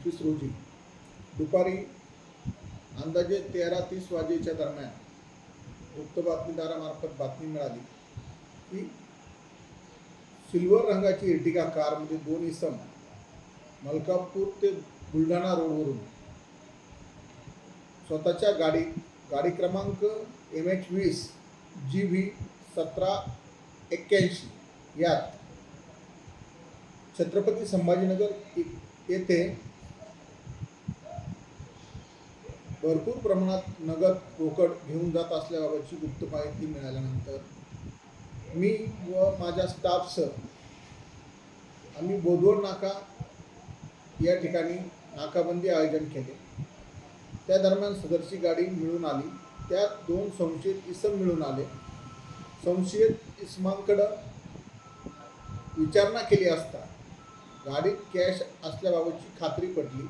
25 रोजी दुपारी अंदाजे 13:30 वाजेच्या दरम्यान गुप्त बातमीदारामार्फत बातमी मिळाली की सिल्वर रंगाची एर्टिगा कारमध्ये 2 इसम मलकापूर ते बुलढाणा रोडवरून स्वतःच्या गाडी क्रमांक MH20 GB 1781 यात छत्रपती संभाजीनगर येथे भरपूर प्रमाणात नगद रोकड घेऊन जात असल्याबाबतची गुप्त माहिती मिळाल्यानंतर मी व माझ्या स्टाफसह आम्ही बोदवड नाका या ठिकाणी नाकाबंदी आयोजन केले। त्या दरम्यान सदरची गाडी मिळून आली। त्यात 2 संशयित इसम मिळून आले। संशयित इसमांकडे विचारणा केली असता गाडीत कॅश असल्याबाबतची खात्री पटली।